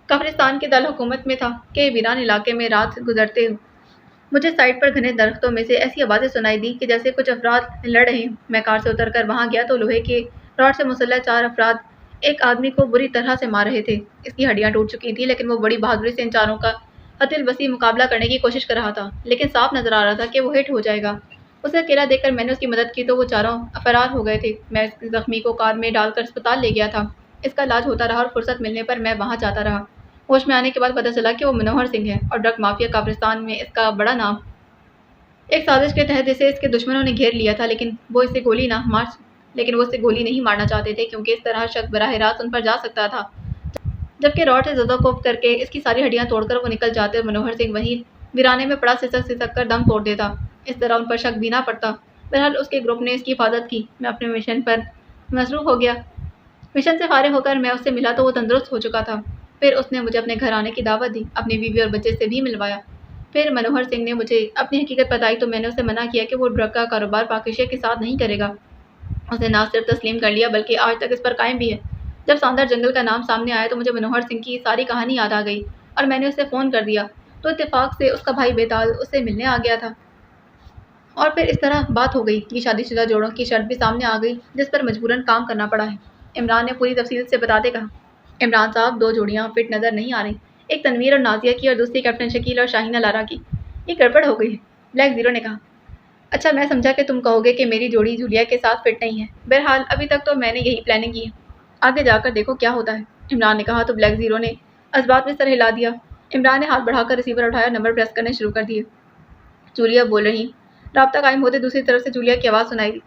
کافرستان کے دارالحکومت میں تھا کہ ویران علاقے میں رات گزرتے مجھے سائڈ پر گھنے درختوں میں سے ایسی آوازیں سنائی دی کہ جیسے کچھ افراد لڑ رہے ہوں۔ میں کار سے اتر کر وہاں گیا تو لوہے کے راڈ سے مسلح 4 افراد ایک آدمی کو بری طرح سے مار رہے تھے۔ اس کی ہڈیاں ٹوٹ چکی تھیں لیکن وہ بڑی بہادری سے ان چاروں کا قتل وسیع مقابلہ کرنے کی کوشش کر رہا تھا، لیکن صاف نظر آ رہا تھا کہ وہ ہٹ ہو جائے گا۔ اسے اکیلا دیکھ کر میں نے اس کی مدد کی تو وہ چاروں فرار ہو گئے تھے۔ میں اس زخمی کو کار میں ڈال کر اسپتال لے گیا تھا۔ اس کا علاج ہوتا رہا اور فرصت ملنے پر میں وہاں جاتا رہا۔ ہوش میں آنے کے بعد پتہ چلا کہ وہ منوہر سنگھ ہے اور ڈرگ مافیا کافرستان میں اس کا بڑا نام۔ ایک سازش کے تحت اسے اس کے دشمنوں نے گھیر لیا تھا لیکن وہ اسے گولی نہیں مارنا چاہتے تھے کیونکہ اس طرح شخص براہ راست ان پر جا سکتا تھا، جبکہ راڈ سے زدہ کوب کر کے اس کی ساری ہڈیاں توڑ کر وہ نکل جاتے اور منوہر سنگھ وہیں ویرانے میں پڑا سسک کر دم توڑ دیتا۔ اس طرح ان پر شک بھی نہ پڑتا۔ بہرحال اس کے گروپ نے اس کی حفاظت کی۔ میں اپنے مشن پر مصروف ہو گیا۔ مشن سے فارغ ہو کر میں اس سے ملا تو وہ تندرست ہو چکا تھا۔ پھر اس نے مجھے اپنے گھر آنے کی دعوت دی، اپنی بیوی اور بچے سے بھی ملوایا۔ پھر منوہر سنگھ نے مجھے اپنی حقیقت بتائی تو میں نے اسے منع کیا کہ وہ ڈرگ کا کاروبار پاکیشیا کے ساتھ نہیں کرے گا۔ اس نے نہ صرف تسلیم کر لیا بلکہ آج تک اس پر قائم بھی ہے۔ جب ساندر جنگل کا نام سامنے آیا تو مجھے منوہر سنگھ کی ساری کہانی یاد آ گئی اور میں نے اسے فون کر دیا تو اتفاق سے اس کا بھائی بیتال اس سے ملنے آ گیا تھا اور پھر اس طرح بات ہو گئی۔ یہ شادی شدہ جوڑوں کی شرط بھی سامنے آ گئی جس پر مجبوراً کام کرنا پڑا ہے۔ عمران نے پوری تفصیل سے بتاتے کہا، عمران صاحب 2 جوڑیاں فٹ نظر نہیں آ رہی، ایک تنویر اور نازیہ کی اور دوسری کیپٹن شکیل اور شاہینہ لارا کی۔ یہ گڑبڑ ہو گئی ہے، بلیک زیرو نے کہا۔ اچھا، میں سمجھا کہ تم کہو گے کہ میری جوڑی جولیا کے ساتھ فٹ نہیں ہے۔ بہرحال ابھی تک تو میں نے یہی پلاننگ کی ہے، آگے جا کر دیکھو کیا ہوتا ہے، عمران نے کہا تو بلیک زیرو نے اسبات میں سر ہلا دیا۔ عمران نے ہاتھ بڑھا کر ریسیور اٹھایا اور نمبر پریس کرنے شروع کر دیے۔ جولیا بول رہی۔ رابطہ قائم ہوتے دوسری طرف سے جولیا کی آواز سنائی دی،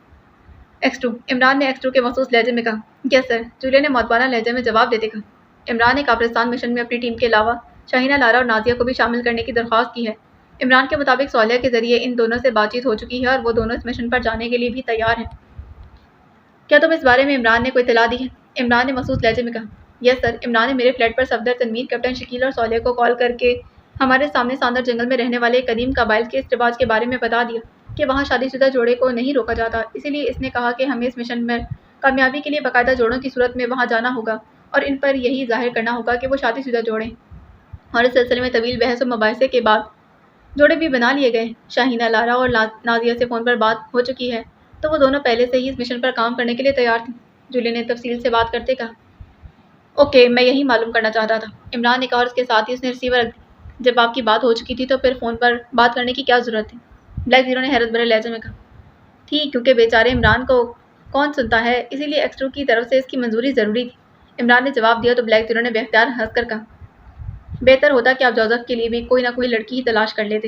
X2۔ عمران نے X2 کے مخصوص لہجے میں کہا، یس سر، جولیا نے مودبانہ لہجے میں جواب دیتے کہا۔ عمران نے کافرستان مشن میں اپنی ٹیم کے علاوہ شاہینہ لارا اور نازیہ کو بھی شامل کرنے کی درخواست کی ہے۔ عمران کے مطابق صالح کے ذریعے ان دونوں سے بات چیت ہو چکی ہے اور وہ دونوں اس مشن پر جانے کے لیے بھی تیار ہیں۔ کیا تم اس بارے میں عمران نے کوئی اطلاع دی ہے؟ عمران نے مخصوص لہجے میں کہا، یس سر، عمران نے میرے فلیٹ پر صفدر تنویر، کیپٹن شکیل اور صالح کو کال کر کے ہمارے سامنے ساندر جنگل میں رہنے والے ایک قدیم قبائل کے اس رواج کے بارے میں بتا دیا کہ وہاں شادی شدہ جوڑے کو نہیں روکا جاتا، اسی لیے اس نے کہا کہ ہمیں اس مشن میں کامیابی کے لیے باقاعدہ جوڑوں کی صورت میں وہاں جانا ہوگا اور ان پر یہی ظاہر کرنا ہوگا کہ وہ شادی شدہ جوڑے ہیں۔ اور اس سلسلے میں طویل بحث و مباحثے کے بعد جوڑے بھی بنا لیے گئے۔ شاہینہ لارا اور نازیہ سے فون پر بات ہو چکی ہے تو وہ دونوں پہلے سے ہی اس مشن پر کام کرنے کے لیے تیار تھیں، جولی نے تفصیل سے بات کرتے کہا۔ اوکے، میں یہی معلوم کرنا چاہتا تھا، عمران نے کہا اور اس کے ساتھ ہی اس نے ریسیور رکھ دی۔ جب آپ کی بات ہو چکی تھی تو پھر فون پر بات کرنے کی کیا ضرورت تھی؟ بلیک زیرو نے حیرت بھرے لہجے میں کہا، تھی کیونکہ بیچارے عمران کو کون سنتا ہے، اسی لیے X2 کی طرف سے اس کی منظوری ضروری تھی۔ عمران نے جواب دیا تو بلیک زیرو نے بے اختیار ہنس کر کہا، بہتر ہوتا کہ آپ جوزف کے لیے بھی کوئی نہ کوئی لڑکی ہی تلاش کر لیتے،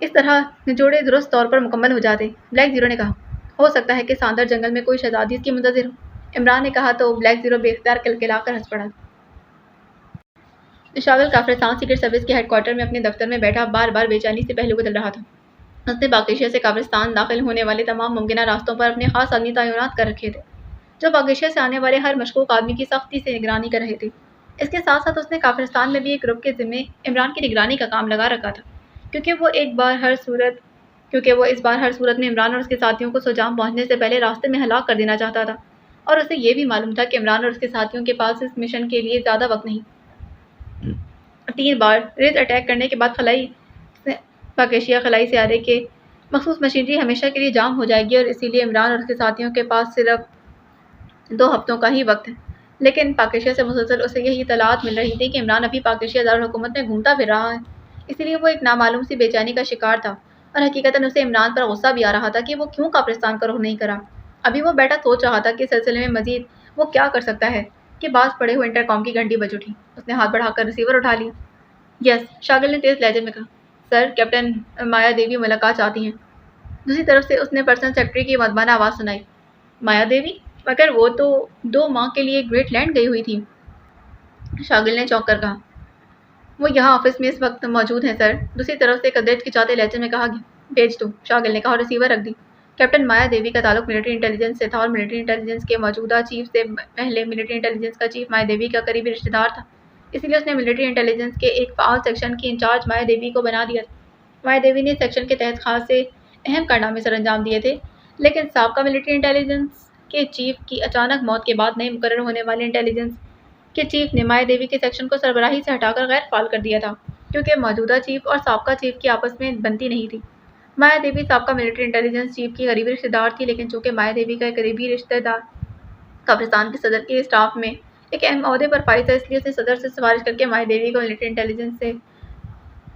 اس طرح جوڑے درست طور پر مکمل ہو جاتے۔ بلیک زیرو نے کہا، ہو سکتا ہے کہ ساندر جنگل میں کوئی شہزادی اس کی منتظر ہو، عمران نے کہا تو بلیک زیرو بے اختیار کلکلا کر ہنس پڑا۔ شاغل کافرستان سیکرٹ سروس کے ہیڈ کوارٹر میں اپنے دفتر میں بیٹھا بار بار بے چینی سے پہلو بدل رہا تھا۔ اس نے پاکیشیا سے کافرستان داخل ہونے والے تمام ممکنہ راستوں پر اپنے خاص آدمی تعینات کر رکھے تھے جو پاکیشیا سے آنے والے ہر مشکوک آدمی کی سختی سے نگرانی کر رہے تھے۔ اس کے ساتھ ساتھ اس نے کافرستان میں بھی ایک گروپ کے ذمے عمران کی نگرانی کا کام لگا رکھا تھا کیونکہ وہ اس بار ہر صورت میں عمران اور اس کے ساتھیوں کو سوجام پہنچنے سے پہلے راستے میں ہلاک کر دینا چاہتا تھا، اور اسے یہ بھی معلوم تھا کہ عمران اور اس کے ساتھیوں کے پاس اس مشن کے لیے زیادہ وقت نہیں۔ 3 بار ریز اٹیک کرنے کے بعد پاکیشیا خلائی سیارے کے مخصوص مشینری ہمیشہ کے لیے جام ہو جائے گی اور اسی لیے عمران اور اس کے ساتھیوں کے پاس صرف 2 ہفتوں کا ہی وقت ہے۔ لیکن پاکیشیا سے مسلسل اسے یہی اطلاعات مل رہی تھی کہ عمران ابھی پاکیشیا دارالحکومت میں گھومتا پھر رہا ہے، اسی لیے وہ ایک نامعلوم سی بے چینی کا شکار تھا، اور حقیقتاً اسے عمران پر غصہ بھی آ رہا تھا کہ وہ کیوں قبرستان کا رخ نہیں کرا۔ ابھی وہ بیٹا سوچ رہا تھا کہ اس سلسلے میں مزید وہ کیا کر سکتا ہے کہ بعض پڑے ہوئے انٹر کام کی گھنٹی بج اٹھی۔ اس نے ہاتھ بڑھا کر ریسیور اٹھا لیا۔ یس، شاگل نے تیز لہجے میں کہا۔ سر، کیپٹن مایا دیوی ملاقات چاہتی ہیں۔ دوسری طرف سے اس نے پرسنل سیکرٹری کی مدبانہ آواز سنائی۔ مایا دیوی؟ مگر وہ تو 2 ماہ کے لیے گریٹ لینڈ گئی ہوئی تھی۔ شاگل نے چونک کر کہا۔ وہ یہاں آفس میں اس وقت موجود ہیں سر، دوسری طرف سے قدرے ہچکچاتے لہجے میں کہا گیا۔ بھیج دو، شاگل نے کہا اور ریسیور رکھ دی۔ کیپٹن مایا دیوی کا تعلق ملٹری انٹیلیجنس سے تھا اور ملٹری انٹیلیجنس کے موجودہ چیف سے پہلے ملٹری انٹیلیجنس کا چیف مایا دیوی کا قریبی رشتہ دار تھا، اس لیے اس نے ملٹری انٹیلیجنس کے ایک فعال سیکشن کی انچارج مایا دیوی کو بنا دیا تھا۔ مایا دیوی نے اس سیکشن کے تحت خاص سے اہم کارنامے سر انجام دیے تھے، لیکن سابقہ ملٹری انٹیلیجنس کے چیف کی اچانک موت کے بعد نئے مقرر ہونے والے انٹیلیجنس کے چیف نے مایا دیوی کے سیکشن کو سربراہی سے ہٹا کر غیر فعال کر دیا تھا، کیونکہ موجودہ چیف اور سابقہ چیف کی آپس میں بنتی نہیں تھی۔ مایا دیوی سابقہ ملٹری انٹیلیجنس چیف کی قریبی رشتہ دار تھی، لیکن چونکہ مایا دیوی کا ایک قریبی رشتہ دار قبرستان کے صدر کے اسٹاف میں ایک اہم عہدے پر فائز تھا، اس لیے اس نے صدر سے سفارش کر کے مایا دیوی کو ملٹری انٹیلیجنس سے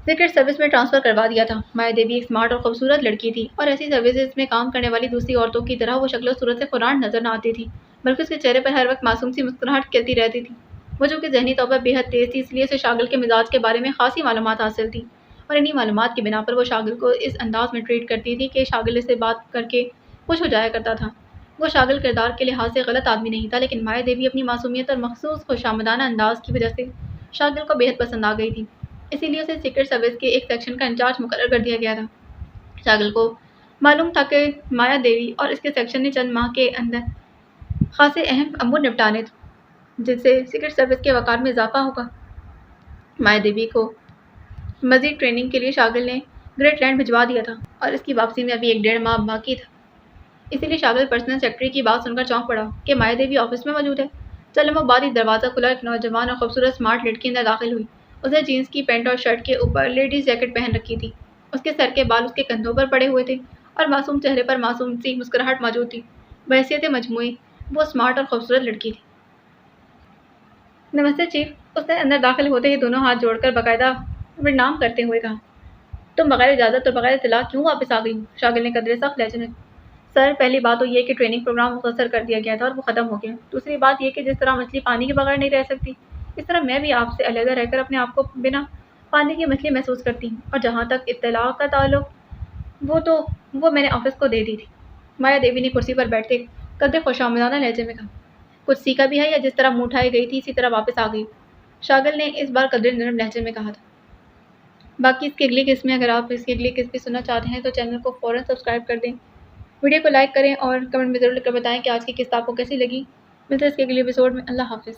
سیکرٹ سروس میں ٹرانسفر کروا دیا تھا۔ مایا دیوی ایک اسمارٹ اور خوبصورت لڑکی تھی، اور ایسی سروسز میں کام کرنے والی دوسری عورتوں کی طرح وہ شکل و صورت سے قرآن نظر نہ آتی تھی، بلکہ اس کے چہرے پر ہر وقت معصوم سی مسکراہٹ کھلتی رہتی تھی۔ وہ چونکہ ذہنی طور پر بے حد تیز تھی، اس لیے اسے شاگل کے مزاج کے بارے میں خاصی معلومات حاصل تھیں، اور انہی معلومات کی بنا پر وہ شاگل کو اس انداز میں ٹریٹ کرتی تھی کہ شاگل اس سے بات کر کے خوش ہو جایا کرتا تھا۔ وہ شاگل کردار کے لحاظ سے غلط آدمی نہیں تھا، لیکن مایا دیوی اپنی معصومیت اور مخصوص خوشامدانہ انداز کی وجہ سے شاگل کو بے حد پسند آ گئی تھی، اسی لیے اسے سیکرٹ سروس کے ایک سیکشن کا انچارج مقرر کر دیا گیا تھا۔ شاگل کو معلوم تھا کہ مایا دیوی اور اس کے سیکشن نے چند ماہ کے اندر خاصے اہم امور نپٹانے تھے، جن سے سیکرٹ سروس کے وقار میں اضافہ ہوگا۔ مایا دیوی کو مزید ٹریننگ کے لیے شاگل نے گریٹ لینڈ بھجوا دیا تھا، اور اس کی واپسی میں ابھی 1.5 ماہ باقی تھا، اسی لیے شاگل پرسنل سیکرٹری کی بات سن کر چونک پڑا کہ مایا دیوی آفس میں موجود ہے۔ چند لمحوں بعد ہی دروازہ کھلا، ایک نوجوان اور خوبصورت اسمارٹ لڑکی اندر داخل ہوئی۔ اس نے جینس کی پینٹ اور شرٹ کے اوپر لیڈیز جیکٹ پہن رکھی تھی۔ اس کے سر کے بال اس کے کندھوں پر پڑے ہوئے تھے، اور معصوم چہرے پر معصوم سی مسکراہٹ موجود تھی۔ بحیثیت مجموعی وہ اسمارٹ اور خوبصورت لڑکی تھی۔ نمستے چیف، اس نے اندر داخل ہوتے ہی دونوں ہاتھ جوڑ کر باقاعدہ پرنام کرتے ہوئے کہا۔ تم بغیر اجازت اور بغیر اطلاع کیوں واپس آ گئی ہو؟ شاگل نے قدرے سخت لہجے میں۔ سر، پہلی بات تو یہ کہ ٹریننگ پروگرام مختصر کر دیا گیا تھا اور وہ ختم ہو گیا۔ دوسری بات یہ کہ جس طرح مچھلی پانی کے بغیر نہیں رہ سکتی، اس طرح میں بھی آپ سے علیحدہ رہ کر اپنے آپ کو بنا پانی کی مچھلی محسوس کرتی ہوں، اور جہاں تک اطلاع کا تعلق، وہ میں نے آفس کو دے دی تھی۔ مایا دیوی نے کرسی پر بیٹھتے قدرے خوشامدانہ لہجے میں کہا۔ کچھ سیکھا بھی ہے یا جس طرح منہ اٹھائی گئی تھی اسی طرح واپس آ گئی؟ شاگل نے اس بار قدرے نرم لہجے میں کہا تھا۔ باقی اس کی اگلی قسمیں اگر آپ اس کی اگلی قسم بھی سننا چاہتے ہیں تو چینل کو فوراً سبسکرائب کر دیں، ویڈیو کو لائک کریں اور کمنٹ میں ضرور لکھ کر بتائیں کہ آج کی قسط آپ کو کیسی لگی۔ ملتے ہیں اس کے اگلے ایپیسوڈ میں۔ اللہ حافظ۔